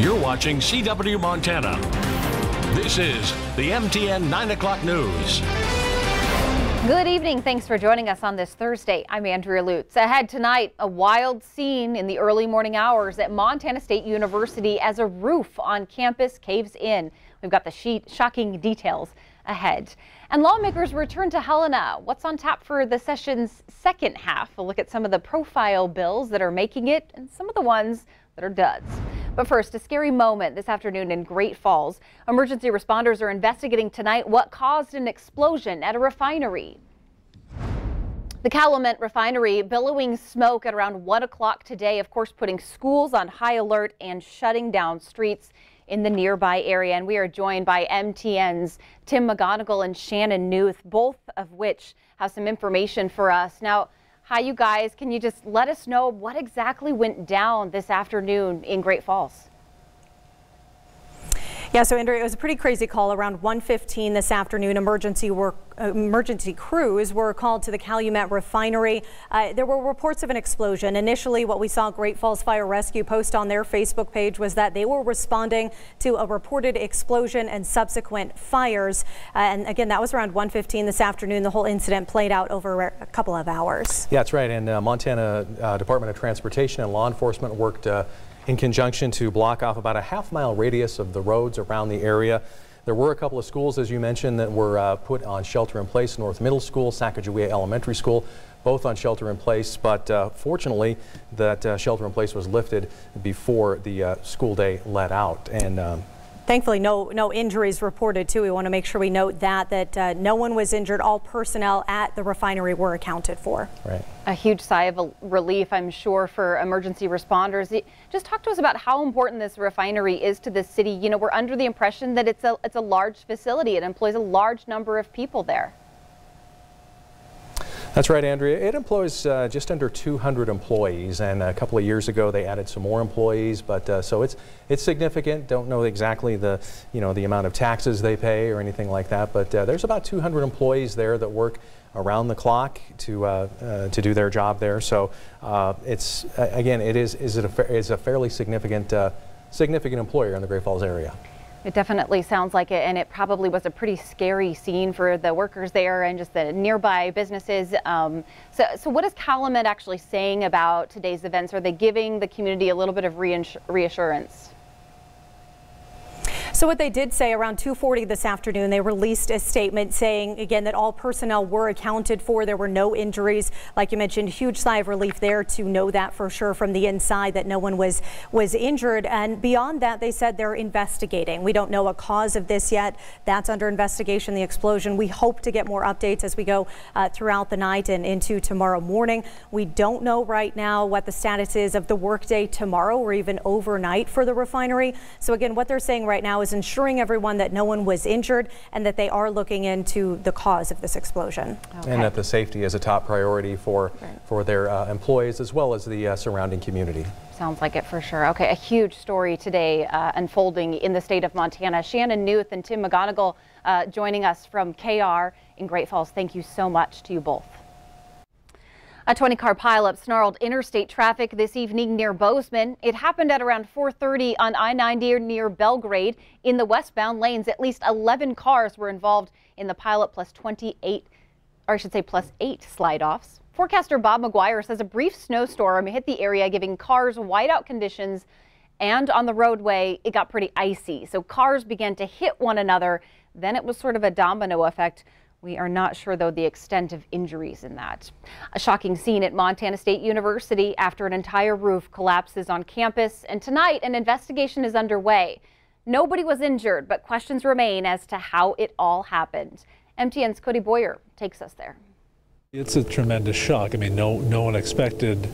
You're watching CW Montana. This is the MTN 9 o'clock news. Good evening. Thanks for joining us on this Thursday. I'm Andrea Lutz. Ahead tonight, a wild scene in the early morning hours at Montana State University as a roof on campus caves in. We've got the shocking details ahead. And lawmakers return to Helena. What's on tap for the session's second half? We'll look at some of the profile bills that are making it and some of the ones that are duds. But first, a scary moment this afternoon in Great Falls. Emergency responders are investigating tonight what caused an explosion at a refinery. The Calumet Refinery billowing smoke at around 1 o'clock today, of course, putting schools on high alert and shutting down streets in the nearby area. And we are joined by MTN's Tim McGonigal and Shannon Newth, both of which have some information for us. Now, hi, you guys. Can you just let us know what exactly went down this afternoon in Great Falls? Yeah, so Andrea, it was a pretty crazy call around 1:15 this afternoon. Emergency crews were called to the Calumet Refinery. There were reports of an explosion. Initially, what we saw Great Falls Fire Rescue post on their Facebook page was that they were responding to a reported explosion and subsequent fires. And again, that was around 1:15 this afternoon. The whole incident played out over a couple of hours. Yeah, that's right. And Montana Department of Transportation and law enforcement worked in conjunction to block off about a half-mile radius of the roads around the area. There were a couple of schools, as you mentioned, that were put on shelter-in-place. North Middle School, Sacagawea Elementary School, both on shelter-in-place. But fortunately, that shelter-in-place was lifted before the school day let out. And thankfully, no injuries reported, too. We want to make sure we note that no one was injured. All personnel at the refinery were accounted for. Right. A huge sigh of relief, I'm sure, for emergency responders. Just talk to us about how important this refinery is to the city. You know, we're under the impression that it's a large facility. It employs a large number of people there. That's right, Andrea. It employs just under 200 employees, and a couple of years ago they added some more employees. But so it's significant. Don't know exactly the amount of taxes they pay or anything like that. But there's about 200 employees there that work around the clock to do their job there. So it's again, it is a fairly significant employer in the Great Falls area. It definitely sounds like it, and it probably was a pretty scary scene for the workers there and just the nearby businesses. So what is Calumet actually saying about today's events? Are they giving the community a little bit of reassurance? So what they did say around 2:40 this afternoon, they released a statement saying, again, that all personnel were accounted for. There were no injuries. Like you mentioned, huge sigh of relief there to know that for sure from the inside that no one was injured. And beyond that, they said they're investigating. We don't know a cause of this yet. That's under investigation, the explosion. We hope to get more updates as we go throughout the night and into tomorrow morning. We don't know right now what the status is of the workday tomorrow or even overnight for the refinery. So again, what they're saying right now is ensuring everyone that no one was injured and that they are looking into the cause of this explosion. Okay. And that the safety is a top priority for their employees as well as the surrounding community. Sounds like it for sure. Okay, a huge story today unfolding in the state of Montana. Shannon Newth and Tim McGonigal joining us from KR in Great Falls. Thank you so much to you both. A 20-car pileup snarled interstate traffic this evening near Bozeman. It happened at around 4:30 on I90 near Belgrade. In the westbound lanes, at least 11 cars were involved in the pileup, plus 8 slide-offs. Forecaster Bob McGuire says a brief snowstorm hit the area, giving cars whiteout conditions, and on the roadway, it got pretty icy. So cars began to hit one another. Then it was sort of a domino effect. We are not sure, though, the extent of injuries in that. A shocking scene at Montana State University after an entire roof collapses on campus. And tonight, an investigation is underway. Nobody was injured, but questions remain as to how it all happened. MTN's Cody Boyer takes us there. It's a tremendous shock. I mean, no one expected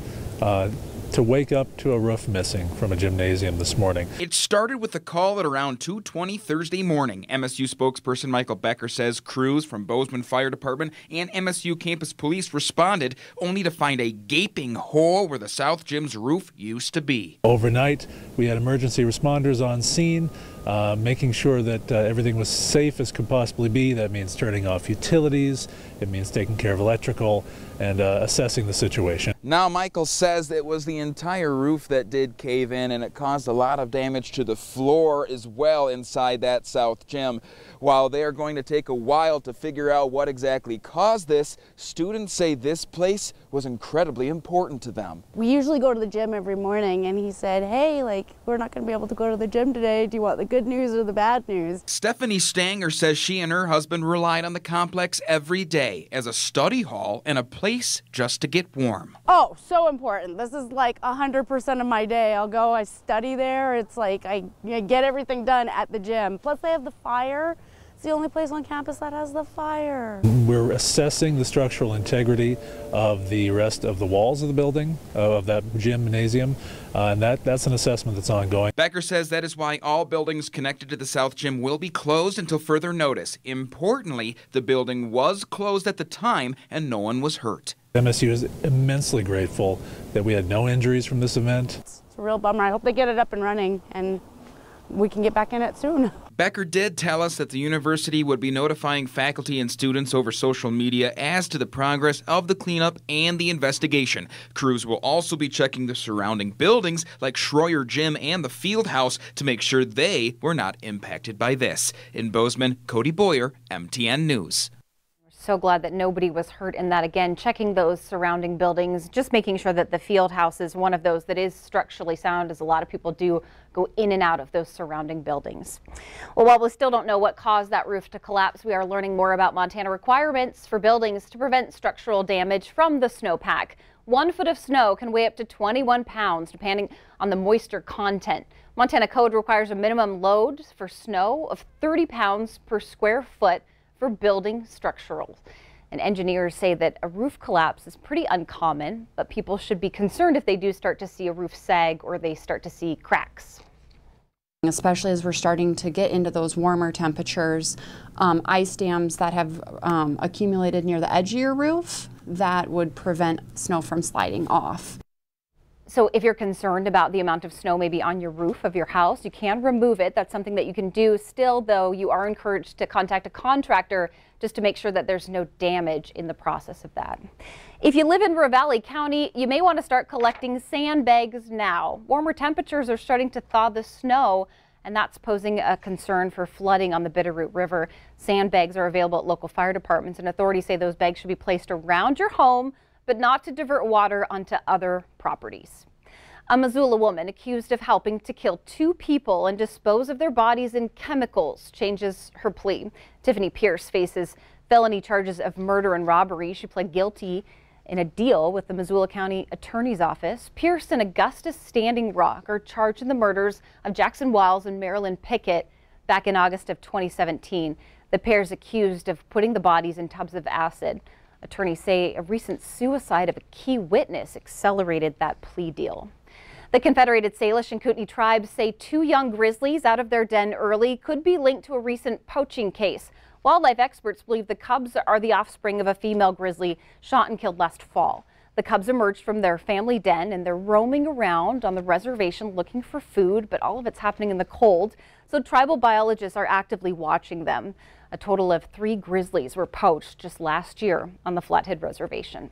to wake up to a roof missing from a gymnasium this morning. It started with a call at around 2:20 Thursday morning. MSU spokesperson Michael Becker says crews from Bozeman Fire Department and MSU Campus Police responded only to find a gaping hole where the South Gym's roof used to be. Overnight, we had emergency responders on scene. making sure that everything was safe as could possibly be. That means turning off utilities, it means taking care of electrical, and assessing the situation. Now Michael says it was the entire roof that did cave in, and it caused a lot of damage to the floor as well inside that south gym. While they are going to take a while to figure out what exactly caused this, students say this place was incredibly important to them. We usually go to the gym every morning, and he said, hey, like, we're not going to be able to go to the gym today. Do you want the good news or the bad news? Stephanie Stanger says she and her husband relied on the complex every day as a study hall and a place just to get warm. Oh, so important. This is like 100% of my day. I'll go, I study there. It's like I get everything done at the gym. Plus they have the fire. It's the only place on campus that has the fire. We're assessing the structural integrity of the rest of the walls of the building, of that gymnasium, and that's an assessment that's ongoing. Becker says that is why all buildings connected to the South Gym will be closed until further notice. Importantly, the building was closed at the time and no one was hurt. MSU is immensely grateful that we had no injuries from this event. It's a real bummer. I hope they get it up and running and we can get back in it soon. Becker did tell us that the university would be notifying faculty and students over social media as to the progress of the cleanup and the investigation. Crews will also be checking the surrounding buildings like Schroyer Gym and the Field House to make sure they were not impacted by this. In Bozeman, Cody Boyer, MTN News. So glad that nobody was hurt in that. Again, checking those surrounding buildings, just making sure that the field house is one of those that is structurally sound, as a lot of people do go in and out of those surrounding buildings. Well, while we still don't know what caused that roof to collapse, we are learning more about Montana requirements for buildings to prevent structural damage from the snowpack. 1 foot of snow can weigh up to 21 pounds, depending on the moisture content. Montana code requires a minimum load for snow of 30 pounds per square foot for building structurals. And engineers say that a roof collapse is pretty uncommon, but people should be concerned if they do start to see a roof sag or they start to see cracks. Especially as we're starting to get into those warmer temperatures, ice dams that have accumulated near the edge of your roof, that would prevent snow from sliding off. So if you're concerned about the amount of snow maybe on your roof of your house, you can remove it. That's something that you can do. Still, though, you are encouraged to contact a contractor just to make sure that there's no damage in the process of that. If you live in Ravalli County, you may want to start collecting sandbags now. Warmer temperatures are starting to thaw the snow, and that's posing a concern for flooding on the Bitterroot River. Sandbags are available at local fire departments, and authorities say those bags should be placed around your home, but not to divert water onto other properties. A Missoula woman accused of helping to kill 2 people and dispose of their bodies in chemicals changes her plea. Tiffanie Pierce faces felony charges of murder and robbery. She pled guilty in a deal with the Missoula County Attorney's Office. Pierce and Augustus Standing Rock are charged in the murders of Jackson Wiles and Marilyn Pickett back in August of 2017. The pair is accused of putting the bodies in tubs of acid. Attorneys say a recent suicide of a key witness accelerated that plea deal. The Confederated Salish and Kootenai tribes say 2 young grizzlies out of their den early could be linked to a recent poaching case. Wildlife experts believe the cubs are the offspring of a female grizzly shot and killed last fall. The cubs emerged from their family den and they're roaming around on the reservation looking for food, but all of it's happening in the cold. So tribal biologists are actively watching them. A total of 3 grizzlies were poached just last year on the Flathead Reservation.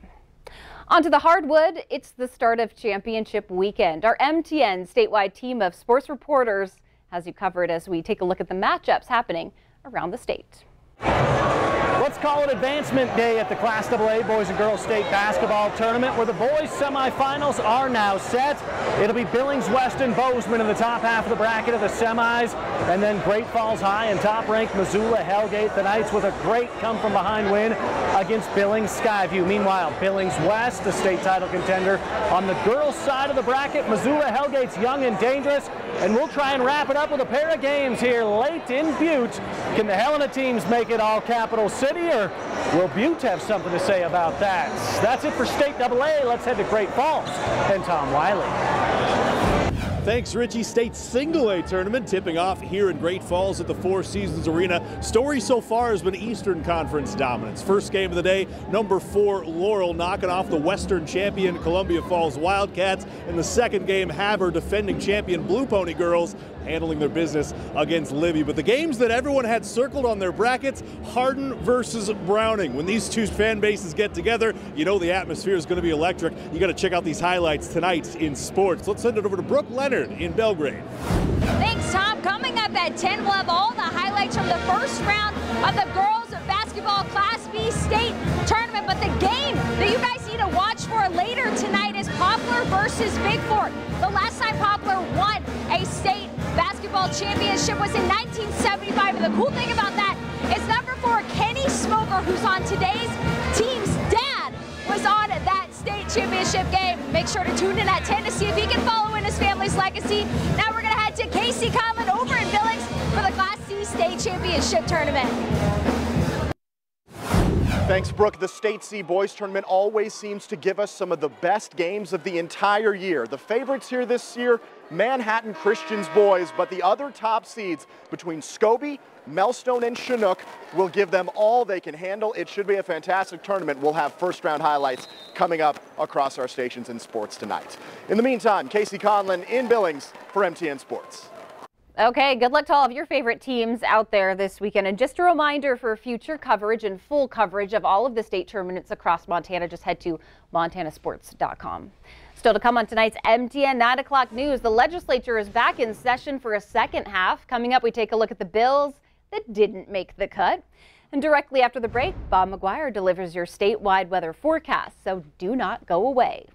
Onto the hardwood, it's the start of championship weekend. Our MTN statewide team of sports reporters has you covered as we take a look at the matchups happening around the state. Let's call it Advancement Day at the Class AA Boys and Girls State Basketball Tournament, where the boys semifinals are now set. It'll be Billings West and Bozeman in the top half of the bracket of the semis, and then Great Falls High and top-ranked Missoula Hellgate. The Knights with a great come-from-behind win against Billings Skyview. Meanwhile, Billings West, the state title contender. On the girls' side of the bracket, Missoula Hellgate's young and dangerous, and we'll try and wrap it up with a pair of games here late in Butte. Can the Helena teams make it all Capital City, or will Butte have something to say about that? That's it for State AA. Let's head to Great Falls and Tom Wiley. Thanks, Richie. State Single A tournament tipping off here in Great Falls at the Four Seasons Arena. Story so far has been Eastern Conference dominance. First game of the day, number 4 Laurel knocking off the Western champion Columbia Falls Wildcats. In the second game, Havre defending champion Blue Pony Girls handling their business against Libby. But the games that everyone had circled on their brackets, Hardin versus Browning. When these two fan bases get together, you know the atmosphere is going to be electric. You got to check out these highlights tonight in sports. Let's send it over to Brooke Leonard in Belgrade. Thanks, Tom. Coming up at 10, we'll have all the highlights from the first round of the girls basketball Class B state tournament. But the game that you guys need to watch for later tonight is Poplar versus Big Fork. The last time Poplar won a state basketball championship was in 1975. And the cool thing about that is number 4, Kenny Smoker, who's on today's team's dad, was on that state championship game. Make sure to tune in at 10 to see if he can follow in his family's legacy. Now we're going to head to Casey Conlon over in Billings for the Class C state championship tournament. Thanks, Brooke. The State C Boys Tournament always seems to give us some of the best games of the entire year. The favorites here this year, Manhattan Christian's boys, but the other top seeds between Scobie, Melstone, and Chinook will give them all they can handle. It should be a fantastic tournament. We'll have first-round highlights coming up across our stations in sports tonight. In the meantime, Casey Conlon in Billings for MTN Sports. Okay, good luck to all of your favorite teams out there this weekend. And just a reminder, for future coverage and full coverage of all of the state tournaments across Montana, just head to montanasports.com. Still to come on tonight's MTN 9 o'clock news, the legislature is back in session for a second half. Coming up, we take a look at the bills that didn't make the cut. And directly after the break, Bob McGuire delivers your statewide weather forecast, so do not go away.